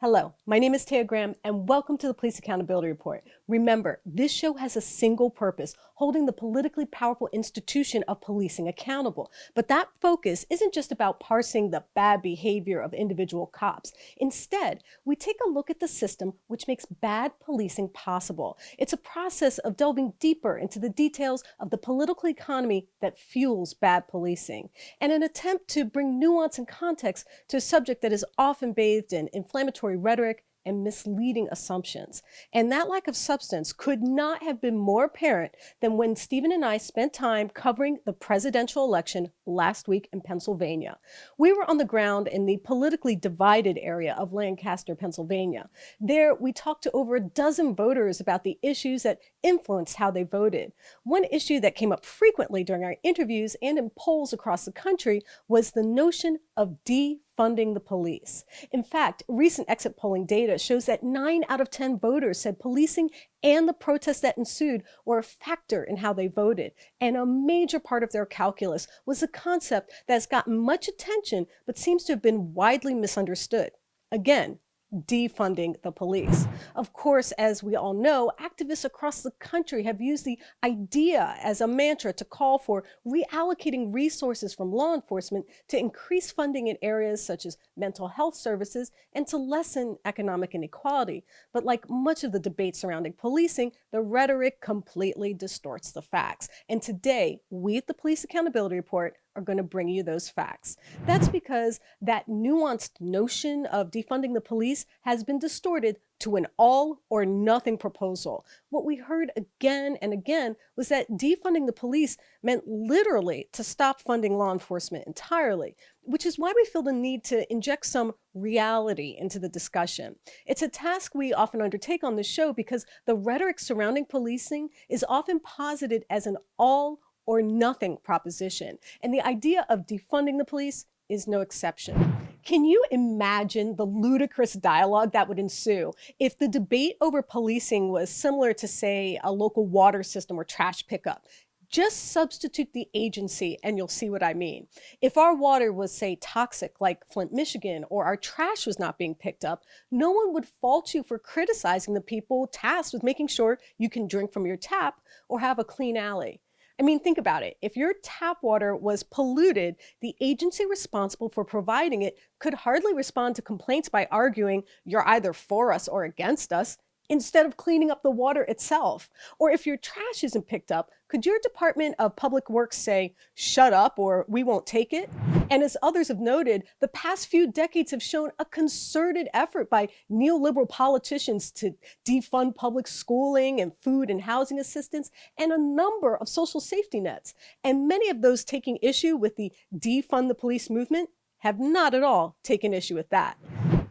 Hello, my name is Taya Graham, and welcome to the Police Accountability Report. Remember, this show has a single purpose, holding the politically powerful institution of policing accountable. But that focus isn't just about parsing the bad behavior of individual cops. Instead, we take a look at the system which makes bad policing possible. It's a process of delving deeper into the details of the political economy that fuels bad policing, and an attempt to bring nuance and context to a subject that is often bathed in inflammatory rhetoric and misleading assumptions. And that lack of substance could not have been more apparent than when Stephen and I spent time covering the presidential election last week in Pennsylvania. We were on the ground in the politically divided area of Lancaster, Pennsylvania. There, we talked to over a dozen voters about the issues that influenced how they voted. One issue that came up frequently during our interviews and in polls across the country was the notion of defunding the police. In fact, recent exit polling data shows that 9 out of 10 voters said policing and the protests that ensued were a factor in how they voted. And a major part of their calculus was a concept that has gotten much attention but seems to have been widely misunderstood. Again, defunding the police. Of course, as we all know, activists across the country have used the idea as a mantra to call for reallocating resources from law enforcement to increase funding in areas such as mental health services and to lessen economic inequality. But like much of the debate surrounding policing, the rhetoric completely distorts the facts. And today, we at the Police Accountability Report are going to bring you those facts. That's because that nuanced notion of defunding the police has been distorted to an all or nothing proposal. What we heard again and again was that defunding the police meant literally to stop funding law enforcement entirely, which is why we feel the need to inject some reality into the discussion. It's a task we often undertake on this show because the rhetoric surrounding policing is often posited as an all or nothing proposition. And the idea of defunding the police is no exception. Can you imagine the ludicrous dialogue that would ensue if the debate over policing was similar to, say, a local water system or trash pickup? Just substitute the agency and you'll see what I mean. If our water was, say, toxic like Flint, Michigan, or our trash was not being picked up, no one would fault you for criticizing the people tasked with making sure you can drink from your tap or have a clean alley. I mean, think about it. If your tap water was polluted, the agency responsible for providing it could hardly respond to complaints by arguing you're either for us or against us, instead of cleaning up the water itself. Or if your trash isn't picked up, could your Department of Public Works say, shut up or we won't take it? And as others have noted, the past few decades have shown a concerted effort by neoliberal politicians to defund public schooling and food and housing assistance and a number of social safety nets. And many of those taking issue with the defund the police movement have not at all taken issue with that.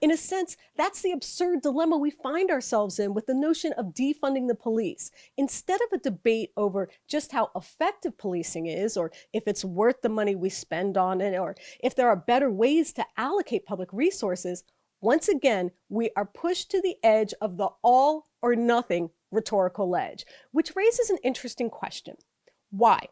In a sense, that's the absurd dilemma we find ourselves in with the notion of defunding the police. Instead of a debate over just how effective policing is, or if it's worth the money we spend on it, or if there are better ways to allocate public resources, once again, we are pushed to the edge of the all or nothing rhetorical ledge, which raises an interesting question. Why?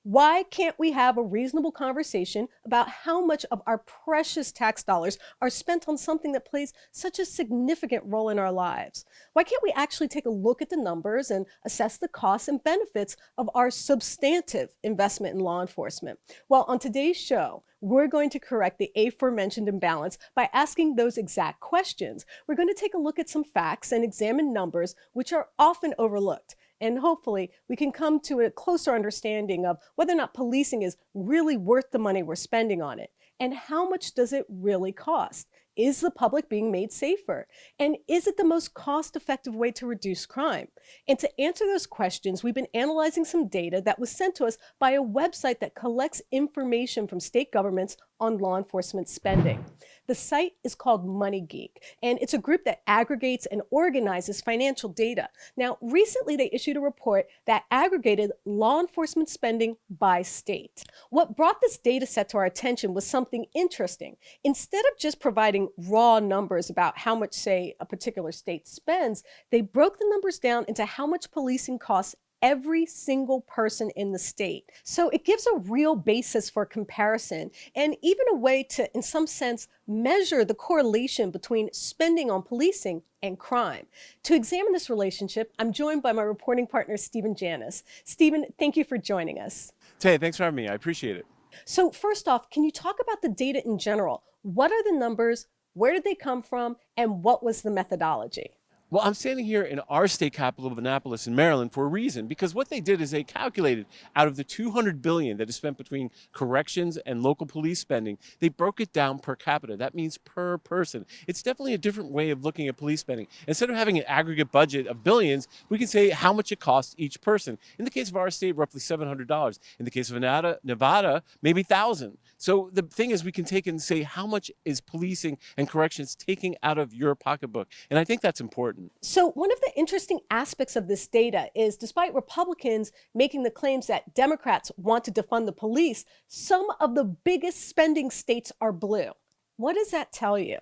Why can't we have a reasonable conversation about how much of our precious tax dollars are spent on something that plays such a significant role in our lives? Why can't we actually take a look at the numbers and assess the costs and benefits of our substantive investment in law enforcement? Well, on today's show, we're going to correct the aforementioned imbalance by asking those exact questions. We're going to take a look at some facts and examine numbers which are often overlooked. And hopefully we can come to a closer understanding of whether or not policing is really worth the money we're spending on it. And how much does it really cost? Is the public being made safer? And is it the most cost-effective way to reduce crime? And to answer those questions, we've been analyzing some data that was sent to us by a website that collects information from state governments on law enforcement spending. The site is called Money Geek, and it's a group that aggregates and organizes financial data. Now, recently they issued a report that aggregated law enforcement spending by state. What brought this data set to our attention was something interesting. Instead of just providing raw numbers about how much, say, a particular state spends, they broke the numbers down into how much policing costs every single person in the state. So it gives a real basis for comparison and even a way to, in some sense, measure the correlation between spending on policing and crime. To examine this relationship, I'm joined by my reporting partner, Stephen Janis. Stephen, thank you for joining us. Tay, thanks for having me. I appreciate it. So first off, can you talk about the data in general? What are the numbers? Where did they come from? And what was the methodology? Well, I'm standing here in our state capital of Annapolis in Maryland for a reason, because what they did is they calculated out of the $200 billion that is spent between corrections and local police spending, they broke it down per capita. That means per person. It's definitely a different way of looking at police spending. Instead of having an aggregate budget of billions, we can say how much it costs each person. In the case of our state, roughly $700. In the case of Nevada, maybe $1,000. So the thing is, we can take and say how much is policing and corrections taking out of your pocketbook. And I think that's important. So one of the interesting aspects of this data is, despite Republicans making the claims that Democrats want to defund the police, some of the biggest spending states are blue. What does that tell you?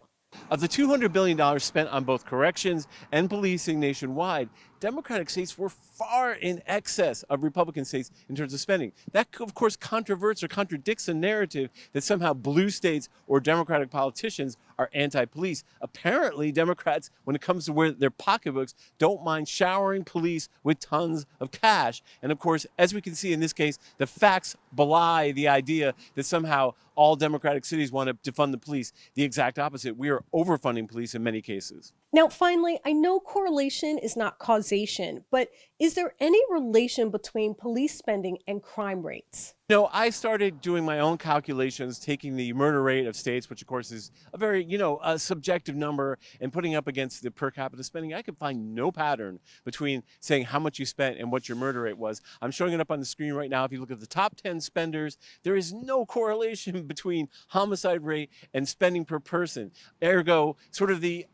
Of the $200 billion spent on both corrections and policing nationwide, Democratic states were far in excess of Republican states in terms of spending. That, of course, controverts or contradicts the narrative that somehow blue states or Democratic politicians are anti-police. Apparently, Democrats, when it comes to where their pocketbooks, don't mind showering police with tons of cash. And of course, as we can see in this case, the facts belie the idea that somehow all Democratic cities want to defund the police. The exact opposite. We are overfunding police in many cases. Now, finally, I know correlation is not causation, but is there any relation between police spending and crime rates? No, I started doing my own calculations, taking the murder rate of states, which of course is a very, a subjective number, and putting up against the per capita spending. I could find no pattern between saying how much you spent and what your murder rate was. I'm showing it up on the screen right now. If you look at the top 10 spenders, there is no correlation between homicide rate and spending per person. Ergo, sort of the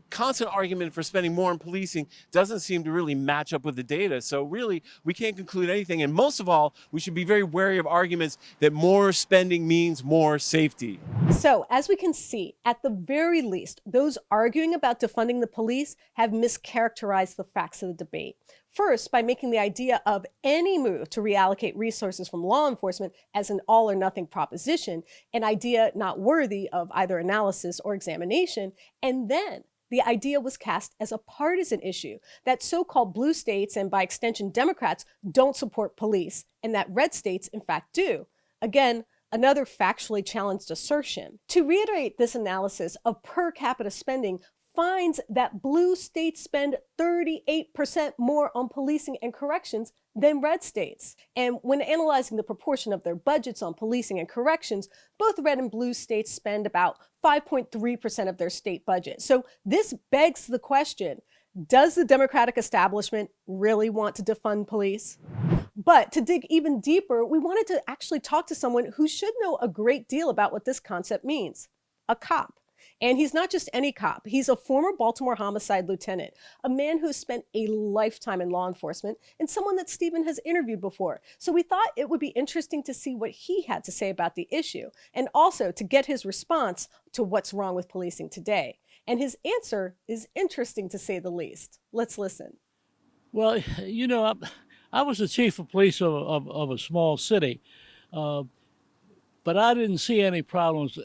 constant argument for spending more on policing doesn't seem to really match up with the data. So really, we can't conclude anything. And most of all, we should be very wary of arguments that more spending means more safety. So, as we can see, at the very least, those arguing about defunding the police have mischaracterized the facts of the debate. First, by making the idea of any move to reallocate resources from law enforcement as an all or nothing proposition, an idea not worthy of either analysis or examination, and then the idea was cast as a partisan issue, that so-called blue states, and by extension Democrats, don't support police, and that red states, in fact, do. Again, another factually challenged assertion. To reiterate this analysis of per capita spending finds that blue states spend 38% more on policing and corrections than red states. And when analyzing the proportion of their budgets on policing and corrections, both red and blue states spend about 5.3% of their state budget. So this begs the question, does the Democratic establishment really want to defund police? But to dig even deeper, we wanted to actually talk to someone who should know a great deal about what this concept means, a cop. And he's not just any cop. He's a former Baltimore homicide lieutenant, a man who spent a lifetime in law enforcement, and someone that Stephen has interviewed before. So we thought it would be interesting to see what he had to say about the issue, and also to get his response to what's wrong with policing today. And his answer is interesting, to say the least. Let's listen. Well, I was the chief of police of a small city, but I didn't see any problems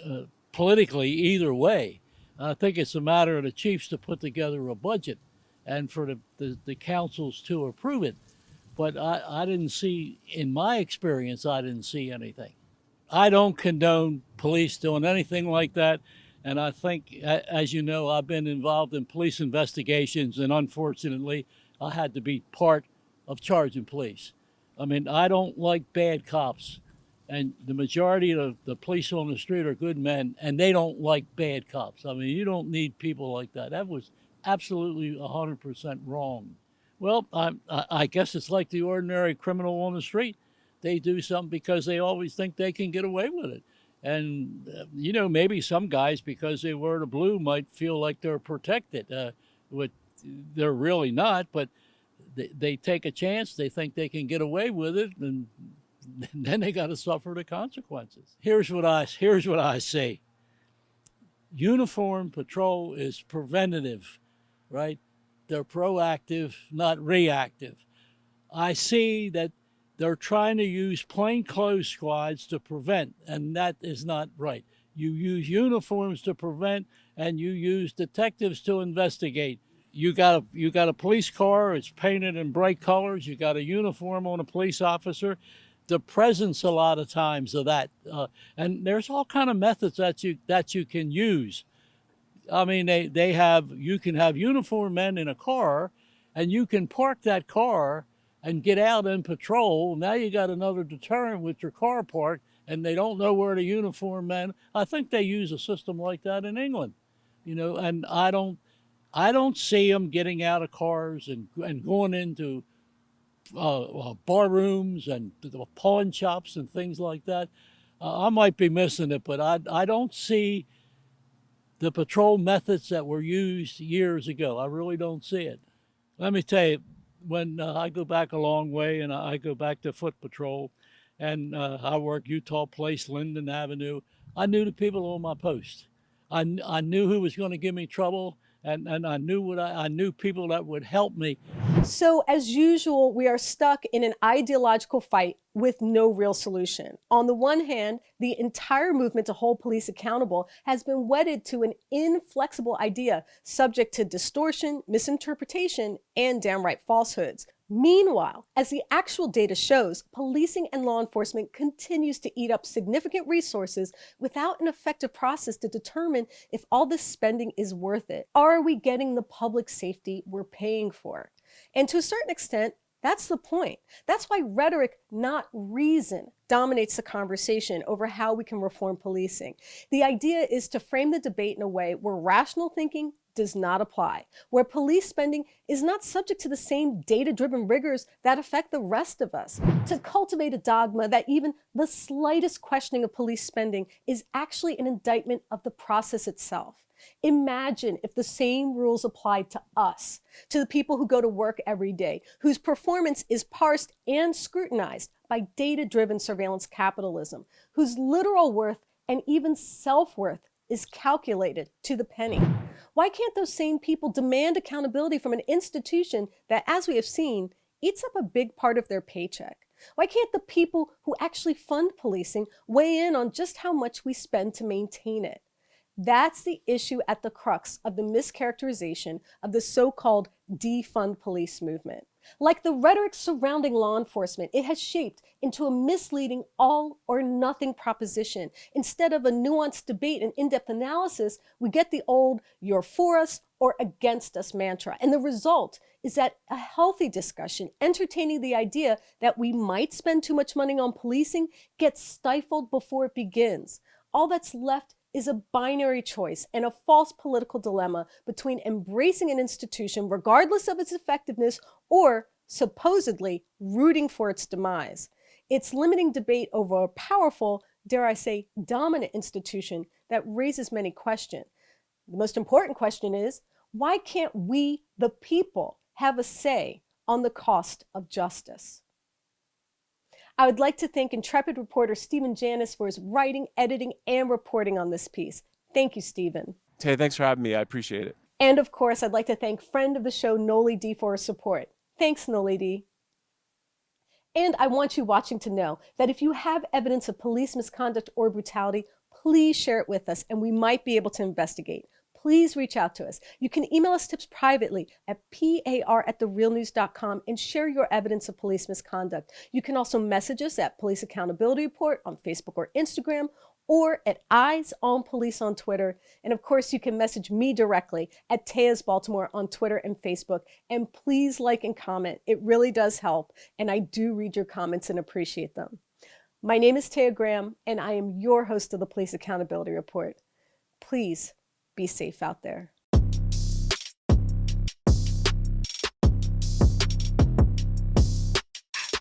politically either way. I think it's a matter of the chiefs to put together a budget and for the councils to approve it. But I didn't see, in my experience, I didn't see anything. I don't condone police doing anything like that. And I think, as you know, I've been involved in police investigations, and unfortunately, I had to be part of charging police. I mean, I don't like bad cops. And the majority of the police on the street are good men, and they don't like bad cops. I mean, you don't need people like that. That was absolutely 100% wrong. Well, I guess it's like the ordinary criminal on the street. They do something because they always think they can get away with it. And, maybe some guys, because they wear the blue, might feel like they're protected. They're really not, but they take a chance. They think they can get away with it, and then they got to suffer the consequences. Here's what I say. Uniform patrol is preventative, right? They're proactive, not reactive. I see that they're trying to use plainclothes squads to prevent, and that is not right. You use uniforms to prevent, and you use detectives to investigate. You got a police car. It's painted in bright colors. You got a uniform on a police officer. The presence a lot of times of that, and there's all kind of methods that you can use. I mean, you can have uniformed men in a car, and you can park that car and get out and patrol. Now you got another deterrent with your car parked, and they don't know where the uniformed men. I think they use a system like that in England, and I don't see them getting out of cars and going into bar rooms and pawn shops and things like that. I might be missing it, but I don't see the patrol methods that were used years ago. I really don't see it. Let me tell you, when I go back a long way and I go back to foot patrol, and I work Utah Place, Linden Avenue, I knew the people on my post. I knew who was going to give me trouble, and I knew I knew people that would help me. So, as usual, we are stuck in an ideological fight with no real solution. On the one hand, the entire movement to hold police accountable has been wedded to an inflexible idea subject to distortion, misinterpretation, and downright falsehoods. Meanwhile, as the actual data shows, policing and law enforcement continues to eat up significant resources without an effective process to determine if all this spending is worth it. Are we getting the public safety we're paying for? And to a certain extent, that's the point. That's why rhetoric, not reason, dominates the conversation over how we can reform policing. The idea is to frame the debate in a way where rational thinking does not apply, where police spending is not subject to the same data-driven rigors that affect the rest of us, to cultivate a dogma that even the slightest questioning of police spending is actually an indictment of the process itself. Imagine if the same rules applied to us, to the people who go to work every day, whose performance is parsed and scrutinized by data-driven surveillance capitalism, whose literal worth and even self-worth is calculated to the penny. Why can't those same people demand accountability from an institution that, as we have seen, eats up a big part of their paycheck? Why can't the people who actually fund policing weigh in on just how much we spend to maintain it? That's the issue at the crux of the mischaracterization of the so-called defund police movement. Like the rhetoric surrounding law enforcement, it has shaped into a misleading all or nothing proposition. Instead of a nuanced debate and in-depth analysis, we get the old "you're for us or against us" mantra. And the result is that a healthy discussion entertaining the idea that we might spend too much money on policing gets stifled before it begins. All that's left is a binary choice and a false political dilemma between embracing an institution regardless of its effectiveness or supposedly rooting for its demise. It's limiting debate over a powerful, dare I say, dominant institution that raises many questions. The most important question is, why can't we, the people, have a say on the cost of justice? I would like to thank intrepid reporter Stephen Janis for his writing, editing, and reporting on this piece. Thank you, Stephen. Tay, thanks for having me. I appreciate it. And of course, I'd like to thank friend of the show, Noli D, for her support. Thanks, Noli D. And I want you watching to know that if you have evidence of police misconduct or brutality, please share it with us and we might be able to investigate. Please reach out to us. You can email us tips privately at par@therealnews.com and share your evidence of police misconduct. You can also message us at Police Accountability Report on Facebook or Instagram, or at Eyes on Police on Twitter. And of course, you can message me directly at Teas Baltimore on Twitter and Facebook. And please like and comment. It really does help. And I do read your comments and appreciate them. My name is Taya Graham, and I am your host of the Police Accountability Report. Please be safe out there.